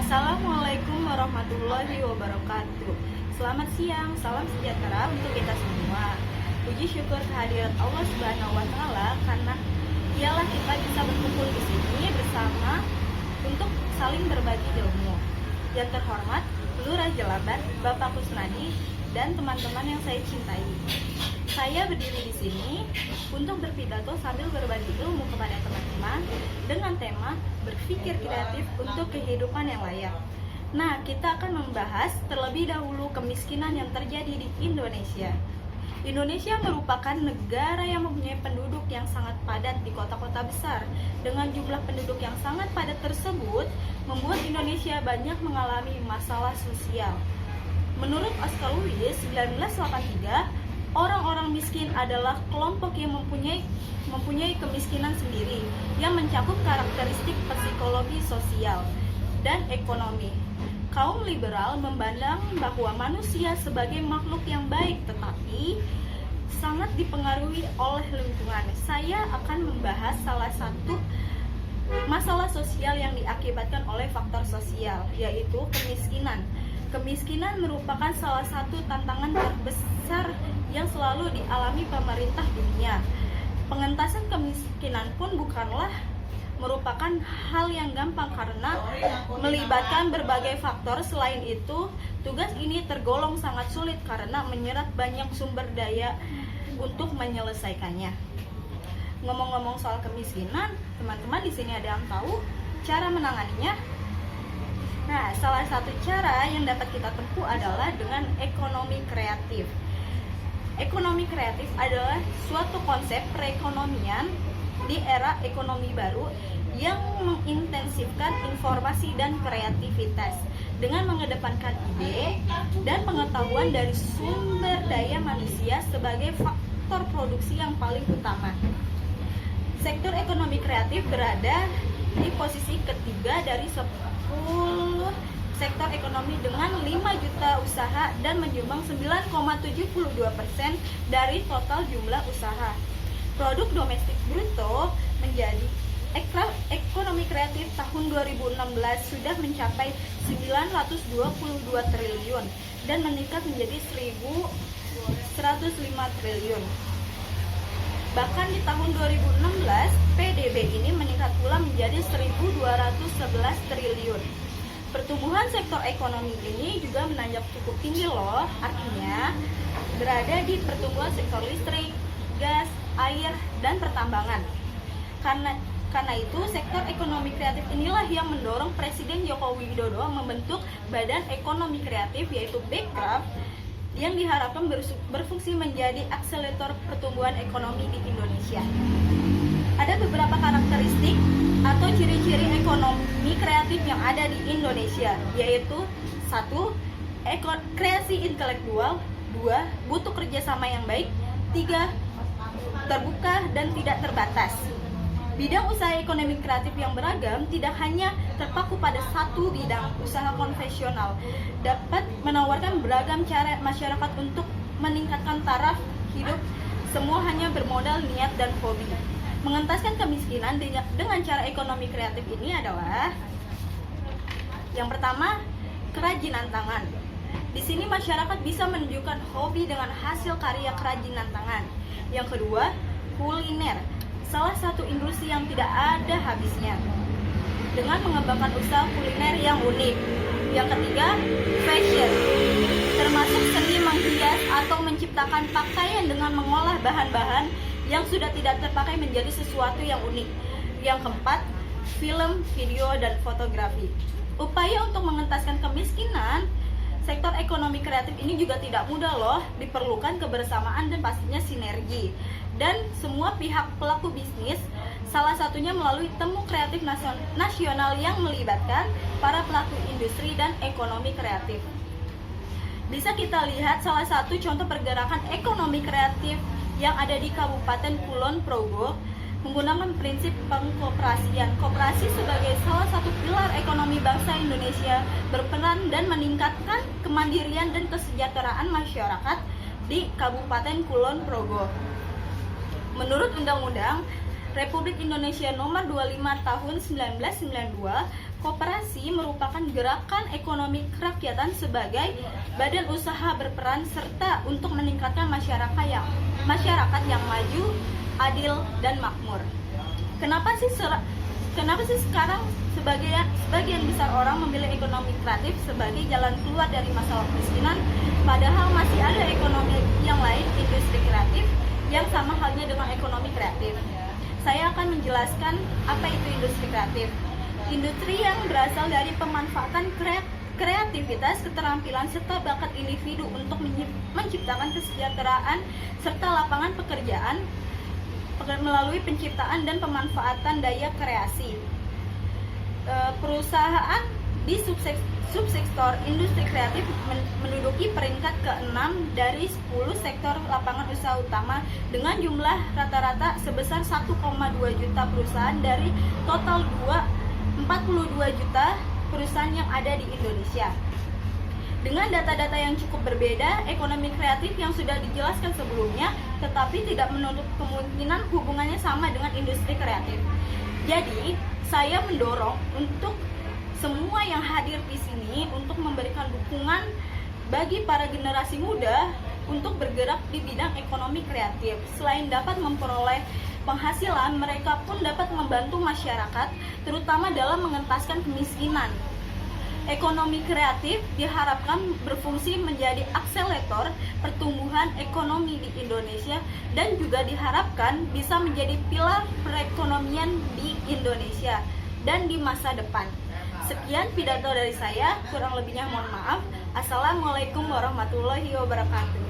Assalamualaikum warahmatullahi wabarakatuh. Selamat siang, salam sejahtera untuk kita semua. Puji syukur kehadirat Allah Subhanahu wa taala karena ialah kita bisa berkumpul di sini bersama untuk saling berbagi ilmu. Yang terhormat Lurah Jelaban, Bapak Kusnadi, dan teman-teman yang saya cintai. Saya berdiri di sini untuk berpidato sambil berbagi ilmu kepada teman-teman dengan tema berpikir kreatif untuk kehidupan yang layak. Nah, kita akan membahas terlebih dahulu kemiskinan yang terjadi di Indonesia. Indonesia merupakan negara yang mempunyai penduduk yang sangat padat di kota-kota besar. Dengan jumlah penduduk yang sangat padat tersebut, membuat Indonesia banyak mengalami masalah sosial. Menurut Oscar Lewis 1983, orang-orang miskin adalah kelompok yang mempunyai kemiskinan sendiri yang mencakup karakteristik psikologi, sosial, dan ekonomi. Kaum liberal memandang bahwa manusia sebagai makhluk yang baik tetapi sangat dipengaruhi oleh lingkungan. Saya akan membahas salah satu masalah sosial yang diakibatkan oleh faktor sosial, yaitu kemiskinan. Kemiskinan merupakan salah satu tantangan terbesar yang selalu dialami pemerintah dunia. Pengentasan kemiskinan pun bukanlah merupakan hal yang gampang karena melibatkan berbagai faktor. Selain itu, tugas ini tergolong sangat sulit karena menyerap banyak sumber daya untuk menyelesaikannya. Ngomong-ngomong soal kemiskinan, teman-teman di sini ada yang tahu cara menanganinya? Nah, salah satu cara yang dapat kita tempuh adalah dengan ekonomi kreatif. Ekonomi kreatif adalah suatu konsep perekonomian di era ekonomi baru yang mengintensifkan informasi dan kreativitas dengan mengedepankan ide dan pengetahuan dari sumber daya manusia sebagai faktor produksi yang paling utama. Sektor ekonomi kreatif berada di posisi ketiga dari 10 sektor ekonomi dengan 5 juta usaha dan menyumbang 9,72% dari total jumlah usaha. Produk domestik bruto menjadi ekonomi kreatif tahun 2016 sudah mencapai 922 triliun dan meningkat menjadi 1.105 triliun. Bahkan di tahun 2016, PDB ini meningkat pula menjadi 1.211 triliun. Pertumbuhan sektor ekonomi ini juga menanjak cukup tinggi loh, artinya berada di pertumbuhan sektor listrik, gas, air, dan pertambangan. Karena itu, sektor ekonomi kreatif inilah yang mendorong Presiden Joko Widodo membentuk Badan Ekonomi Kreatif yaitu Bekraf yang diharapkan berfungsi menjadi akselerator pertumbuhan ekonomi di Indonesia. Ada beberapa karakteristik atau ciri-ciri ekonomi kreatif yang ada di Indonesia, yaitu 1. Kreasi intelektual, 2. Butuh kerjasama yang baik, 3. Terbuka dan tidak terbatas. Bidang usaha ekonomi kreatif yang beragam tidak hanya terpaku pada satu bidang usaha konvensional, dapat menawarkan beragam cara masyarakat untuk meningkatkan taraf hidup, semua hanya bermodal niat dan hobi. Mengentaskan kemiskinan dengan cara ekonomi kreatif ini adalah yang pertama, kerajinan tangan. Di sini masyarakat bisa menunjukkan hobi dengan hasil karya kerajinan tangan. Yang kedua, kuliner, salah satu industri yang tidak ada habisnya dengan mengembangkan usaha kuliner yang unik. Yang ketiga, fashion, termasuk seni menghias atau menciptakan pakaian dengan mengolah bahan-bahan yang sudah tidak terpakai menjadi sesuatu yang unik. Yang keempat, film, video, dan fotografi. Upaya untuk mengentaskan kemiskinan sektor ekonomi kreatif ini juga tidak mudah loh, diperlukan kebersamaan dan pastinya sinergi. Dan semua pihak pelaku bisnis, salah satunya melalui temu kreatif nasional yang melibatkan para pelaku industri dan ekonomi kreatif. Bisa kita lihat salah satu contoh pergerakan ekonomi kreatif yang ada di Kabupaten Kulon Progo menggunakan prinsip pengkoperasian. Koperasi sebagai salah satu pilar ekonomi bangsa Indonesia berperan dan meningkatkan kemandirian dan kesejahteraan masyarakat di Kabupaten Kulon Progo. Menurut Undang-Undang Republik Indonesia Nomor 25 Tahun 1992, Koperasi merupakan gerakan ekonomi kerakyatan sebagai badan usaha berperan serta untuk meningkatkan masyarakat yang maju, adil, dan makmur. Kenapa sih sekarang sebagian besar orang memilih ekonomi kreatif sebagai jalan keluar dari masalah kemiskinan, padahal masih ada ekonomi yang lain, industri kreatif, yang sama halnya dengan ekonomi kreatif? Saya akan menjelaskan apa itu industri kreatif. Industri yang berasal dari pemanfaatan kreativitas, keterampilan, serta bakat individu untuk menciptakan kesejahteraan serta lapangan pekerjaan melalui penciptaan dan pemanfaatan daya kreasi. Perusahaan di subsektor industri kreatif menduduki peringkat ke-6 dari 10 sektor lapangan usaha utama dengan jumlah rata-rata sebesar 1,2 juta perusahaan dari total 42 juta perusahaan yang ada di Indonesia. Dengan data-data yang cukup berbeda, ekonomi kreatif yang sudah dijelaskan sebelumnya, tetapi tidak menutup kemungkinan hubungannya sama dengan industri kreatif. Jadi, saya mendorong untuk semua yang hadir di sini untuk memberikan dukungan bagi para generasi muda untuk bergerak di bidang ekonomi kreatif. Selain dapat memperoleh penghasilan, mereka pun dapat membantu masyarakat, terutama dalam mengentaskan kemiskinan. Ekonomi kreatif diharapkan berfungsi menjadi akselerator pertumbuhan ekonomi di Indonesia dan juga diharapkan bisa menjadi pilar perekonomian di Indonesia dan di masa depan. Sekian pidato dari saya, kurang lebihnya mohon maaf. Assalamualaikum warahmatullahi wabarakatuh.